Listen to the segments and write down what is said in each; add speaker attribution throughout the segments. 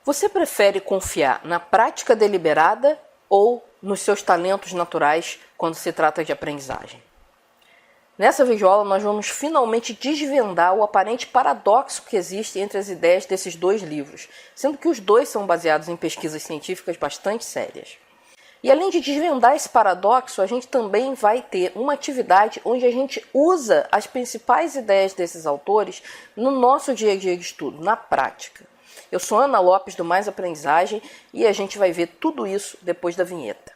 Speaker 1: Você prefere confiar na prática deliberada ou nos seus talentos naturais quando se trata de aprendizagem? Nessa videoaula nós vamos finalmente desvendar o aparente paradoxo que existe entre as ideias desses dois livros, sendo que os dois são baseados em pesquisas científicas bastante sérias. E além de desvendar esse paradoxo, a gente também vai ter uma atividade onde a gente usa as principais ideias desses autores no nosso dia a dia de estudo, na prática. Eu sou Ana Lopes do Mais Aprendizagem e a gente vai ver tudo isso depois da vinheta.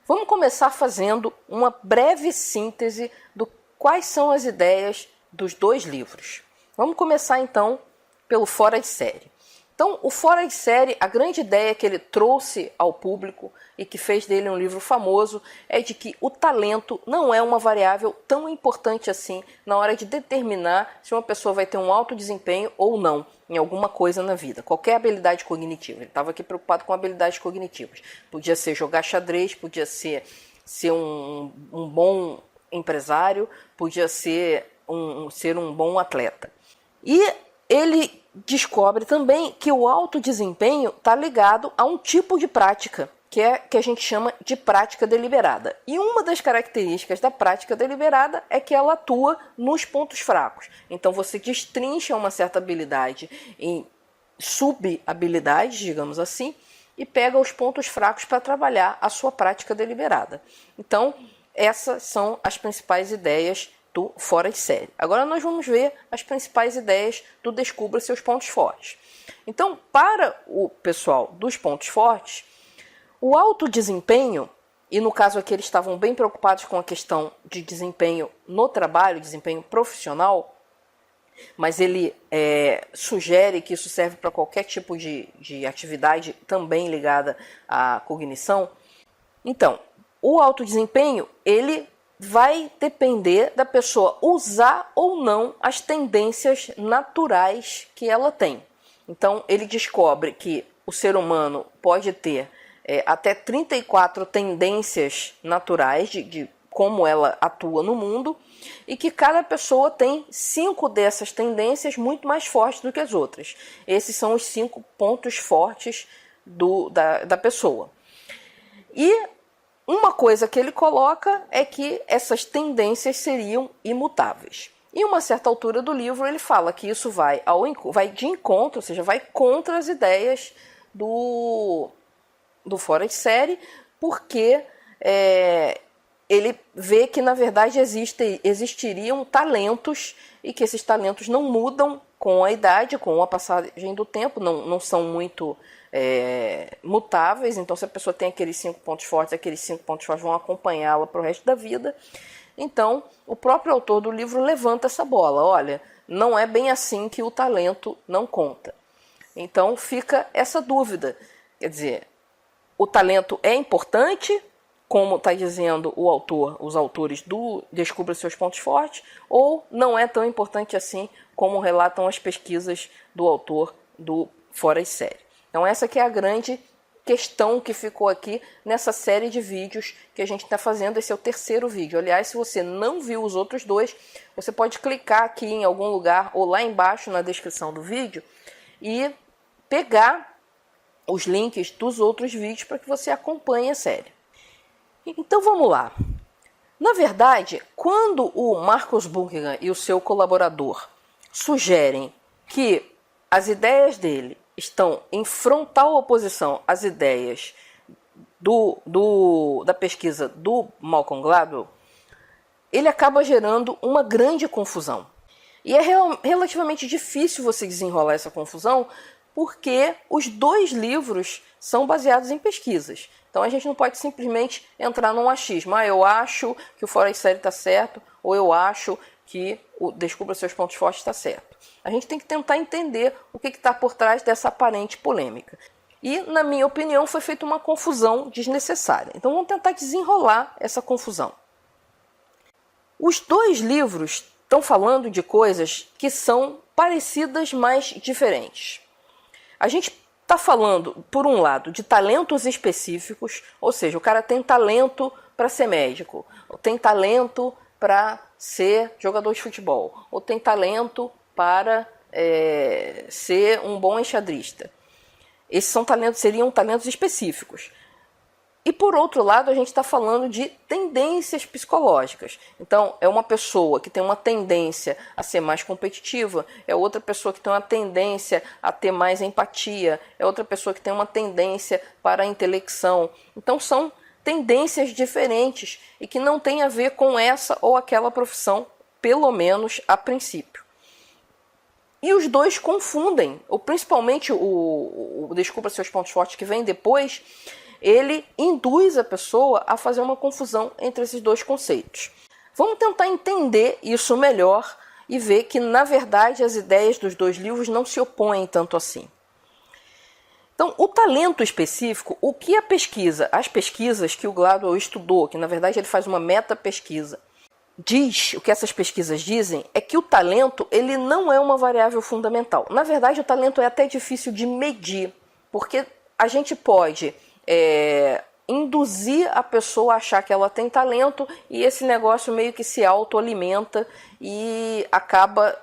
Speaker 1: Vamos começar fazendo uma breve síntese do quais são as ideias dos dois livros. Vamos começar então pelo Fora de Série. Então, o Fora de Série, a grande ideia que ele trouxe ao público e que fez dele um livro famoso é de que o talento não é uma variável tão importante assim na hora de determinar se uma pessoa vai ter um alto desempenho ou não em alguma coisa na vida. Qualquer habilidade cognitiva. Ele estava aqui preocupado com habilidades cognitivas. Podia ser jogar xadrez, podia ser um bom empresário, podia ser um bom atleta. E ele descobre também que o alto desempenho está ligado a um tipo de prática, que a gente chama de prática deliberada. E uma das características da prática deliberada é que ela atua nos pontos fracos. Então você destrincha uma certa habilidade em sub-habilidades, digamos assim, e pega os pontos fracos para trabalhar a sua prática deliberada. Então, essas são as principais ideias do Fora de Série. Agora nós vamos ver as principais ideias do Descubra Seus Pontos Fortes. Então, para o pessoal dos pontos fortes, o alto desempenho, e no caso aqui eles estavam bem preocupados com a questão de desempenho no trabalho, desempenho profissional, mas ele sugere que isso serve para qualquer tipo de atividade também ligada à cognição. Então, o alto desempenho, ele vai depender da pessoa usar ou não as tendências naturais que ela tem. Então, ele descobre que o ser humano pode ter até 34 tendências naturais de como ela atua no mundo e que cada pessoa tem 5 dessas tendências muito mais fortes do que as outras. Esses são os 5 pontos fortes da pessoa. E uma coisa que ele coloca é que essas tendências seriam imutáveis. Em uma certa altura do livro ele fala que isso vai de encontro, ou seja, vai contra as ideias do Fora de Série, porque ele vê que na verdade existiriam talentos e que esses talentos não mudam com a idade, com a passagem do tempo, não são muito mutáveis. Então, se a pessoa tem aqueles 5 pontos fortes, aqueles 5 pontos fortes vão acompanhá-la para o resto da vida. Então, o próprio autor do livro levanta essa bola. Olha, não é bem assim que o talento não conta. Então, fica essa dúvida. Quer dizer, o talento é importante, como está dizendo os autores do Descubra Seus Pontos Fortes, ou não é tão importante assim como relatam as pesquisas do autor do Fora de Série. Então essa que é a grande questão que ficou aqui nessa série de vídeos que a gente está fazendo. Esse é o terceiro vídeo. Aliás, se você não viu os outros dois, você pode clicar aqui em algum lugar ou lá embaixo na descrição do vídeo e pegar os links dos outros vídeos para que você acompanhe a série. Então vamos lá. Na verdade, quando o Marcus Buckingham e o seu colaborador sugerem que as ideias dele estão em frontal oposição às ideias da pesquisa do Malcolm Gladwell, ele acaba gerando uma grande confusão. E é relativamente difícil você desenrolar essa confusão, porque os dois livros são baseados em pesquisas. Então a gente não pode simplesmente entrar num achismo. Eu acho que o Fora de Série está certo, ou eu acho que o Descubra Seus Pontos Fortes está certo. A gente tem que tentar entender o que está por trás dessa aparente polêmica. E, na minha opinião, foi feita uma confusão desnecessária. Então vamos tentar desenrolar essa confusão. Os dois livros estão falando de coisas que são parecidas, mas diferentes. A gente está falando, por um lado, de talentos específicos, ou seja, o cara tem talento para ser médico, ou tem talento para ser jogador de futebol, ou tem talento para ser um bom enxadrista. Esses seriam talentos específicos. E por outro lado, a gente está falando de tendências psicológicas. Então, é uma pessoa que tem uma tendência a ser mais competitiva, é outra pessoa que tem uma tendência a ter mais empatia, é outra pessoa que tem uma tendência para a intelecção. Então, são tendências diferentes e que não tem a ver com essa ou aquela profissão, pelo menos a princípio. E os dois confundem, ou principalmente o Descubra Seus Pontos Fortes, que vem depois, ele induz a pessoa a fazer uma confusão entre esses dois conceitos. Vamos tentar entender isso melhor e ver que, na verdade, as ideias dos dois livros não se opõem tanto assim. Então, o talento específico, o que as pesquisas que o Gladwell estudou, que na verdade ele faz uma meta-pesquisa, o que essas pesquisas dizem é que o talento ele não é uma variável fundamental. Na verdade, o talento é até difícil de medir, porque a gente pode induzir a pessoa a achar que ela tem talento e esse negócio meio que se autoalimenta e acaba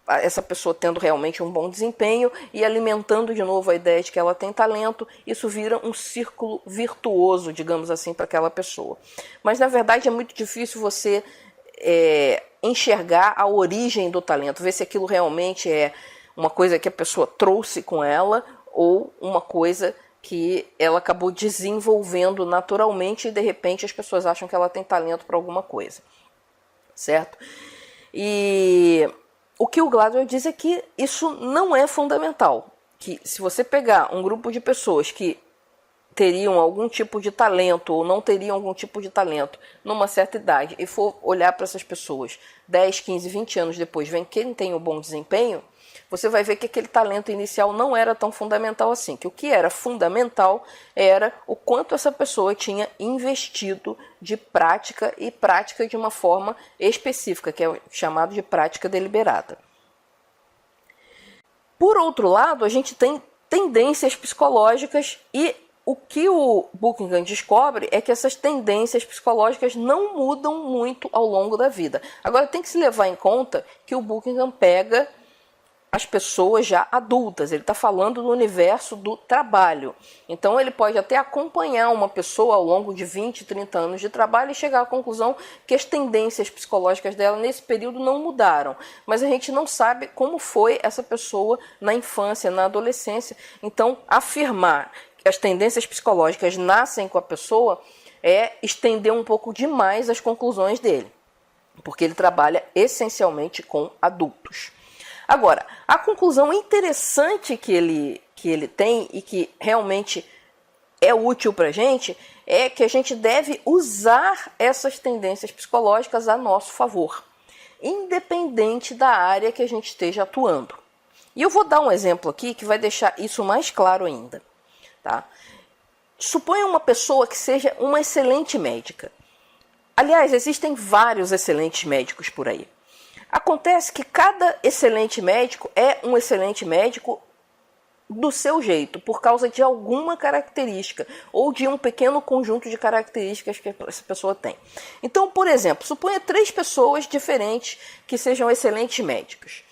Speaker 1: essa pessoa tendo realmente um bom desempenho e alimentando de novo a ideia de que ela tem talento. Isso vira um círculo virtuoso, digamos assim, para aquela pessoa. Mas na verdade é muito difícil você enxergar a origem do talento, ver se aquilo realmente é uma coisa que a pessoa trouxe com ela ou uma coisa que ela acabou desenvolvendo naturalmente e de repente as pessoas acham que ela tem talento para alguma coisa, certo? E o que o Gladwell diz é que isso não é fundamental, que se você pegar um grupo de pessoas que teriam algum tipo de talento ou não teriam algum tipo de talento numa certa idade e for olhar para essas pessoas 10, 15, 20 anos depois, vem quem tem um bom desempenho, você vai ver que aquele talento inicial não era tão fundamental assim, que o que era fundamental era o quanto essa pessoa tinha investido de prática e prática de uma forma específica, que é chamado de prática deliberada. Por outro lado, a gente tem tendências psicológicas e o que o Buckingham descobre é que essas tendências psicológicas não mudam muito ao longo da vida. Agora tem que se levar em conta que o Buckingham pega as pessoas já adultas, ele está falando do universo do trabalho. Então ele pode até acompanhar uma pessoa ao longo de 20, 30 anos de trabalho e chegar à conclusão que as tendências psicológicas dela nesse período não mudaram. Mas a gente não sabe como foi essa pessoa na infância, na adolescência. Então afirmar que as tendências psicológicas nascem com a pessoa é estender um pouco demais as conclusões dele, porque ele trabalha essencialmente com adultos. Agora, a conclusão interessante que ele tem e que realmente é útil para a gente é que a gente deve usar essas tendências psicológicas a nosso favor, independente da área que a gente esteja atuando. E eu vou dar um exemplo aqui que vai deixar isso mais claro ainda. Tá? Suponha uma pessoa que seja uma excelente médica. Aliás, existem vários excelentes médicos por aí. Acontece que cada excelente médico é um excelente médico do seu jeito, por causa de alguma característica ou de um pequeno conjunto de características que essa pessoa tem. Então, por exemplo, suponha 3 pessoas diferentes que sejam excelentes médicos.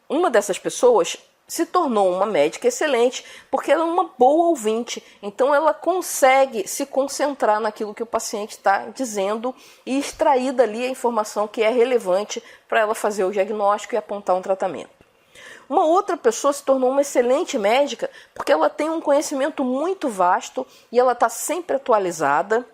Speaker 1: Uma dessas pessoas se tornou uma médica excelente porque ela é uma boa ouvinte, então ela consegue se concentrar naquilo que o paciente está dizendo e extrair dali a informação que é relevante para ela fazer o diagnóstico e apontar um tratamento. Uma outra pessoa se tornou uma excelente médica porque ela tem um conhecimento muito vasto e ela está sempre atualizada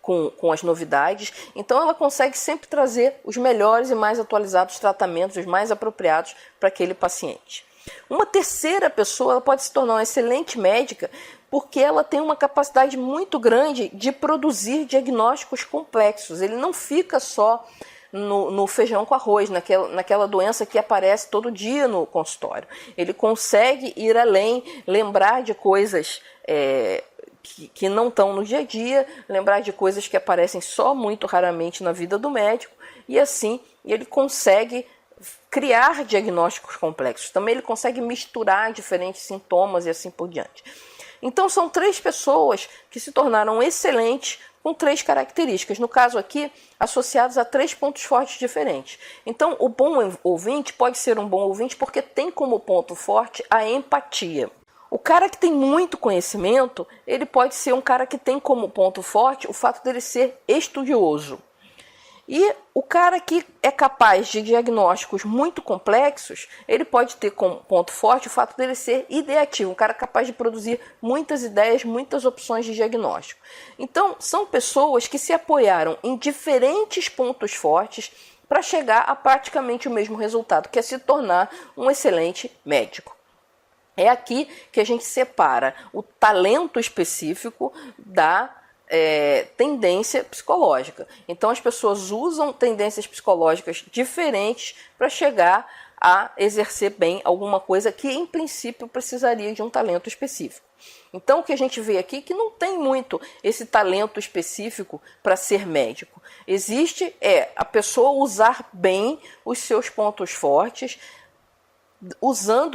Speaker 1: com as novidades, então ela consegue sempre trazer os melhores e mais atualizados tratamentos, os mais apropriados para aquele paciente. Uma terceira pessoa ela pode se tornar uma excelente médica porque ela tem uma capacidade muito grande de produzir diagnósticos complexos. Ele não fica só no feijão com arroz, naquela doença que aparece todo dia no consultório. Ele consegue ir além, lembrar de coisas que não estão no dia a dia, lembrar de coisas que aparecem só muito raramente na vida do médico, e assim ele consegue criar diagnósticos complexos. Também ele consegue misturar diferentes sintomas e assim por diante. Então são 3 pessoas que se tornaram excelentes com 3 características, no caso aqui, associados a 3 pontos fortes diferentes. Então, o bom ouvinte pode ser um bom ouvinte porque tem como ponto forte a empatia. O cara que tem muito conhecimento, ele pode ser um cara que tem como ponto forte o fato dele ser estudioso. E o cara que é capaz de diagnósticos muito complexos, ele pode ter como ponto forte o fato dele ser ideativo, um cara capaz de produzir muitas ideias, muitas opções de diagnóstico. Então, são pessoas que se apoiaram em diferentes pontos fortes para chegar a praticamente o mesmo resultado, que é se tornar um excelente médico. É aqui que a gente separa o talento específico da tendência psicológica. Então as pessoas usam tendências psicológicas diferentes para chegar a exercer bem alguma coisa que em princípio precisaria de um talento específico. Então o que a gente vê aqui é que não tem muito esse talento específico para ser médico. Existe a pessoa usar bem os seus pontos fortes,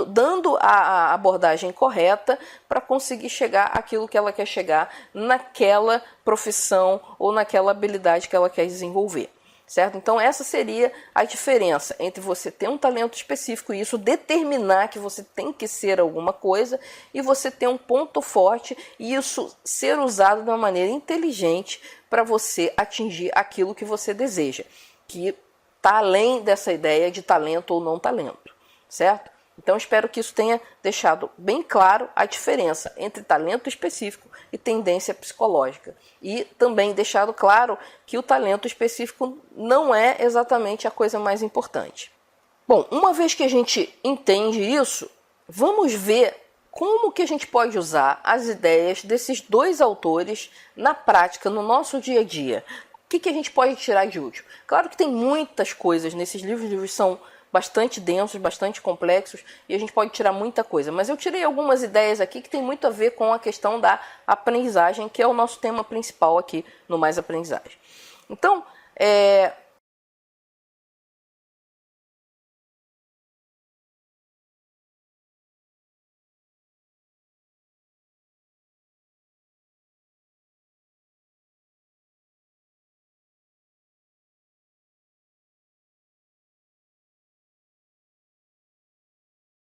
Speaker 1: dando a abordagem correta para conseguir chegar àquilo que ela quer chegar naquela profissão ou naquela habilidade que ela quer desenvolver, certo? Então essa seria a diferença entre você ter um talento específico e isso determinar que você tem que ser alguma coisa e você ter um ponto forte e isso ser usado de uma maneira inteligente para você atingir aquilo que você deseja, que está além dessa ideia de talento ou não talento. Certo? Então espero que isso tenha deixado bem claro a diferença entre talento específico e tendência psicológica. E também deixado claro que o talento específico não é exatamente a coisa mais importante. Bom, uma vez que a gente entende isso, vamos ver como que a gente pode usar as ideias desses 2 autores na prática, no nosso dia a dia. O que a gente pode tirar de útil? Claro que tem muitas coisas nesses livros, os livros são bastante densos, bastante complexos e a gente pode tirar muita coisa. Mas eu tirei algumas ideias aqui que tem muito a ver com a questão da aprendizagem, que é o nosso tema principal aqui no Mais Aprendizagem. Então,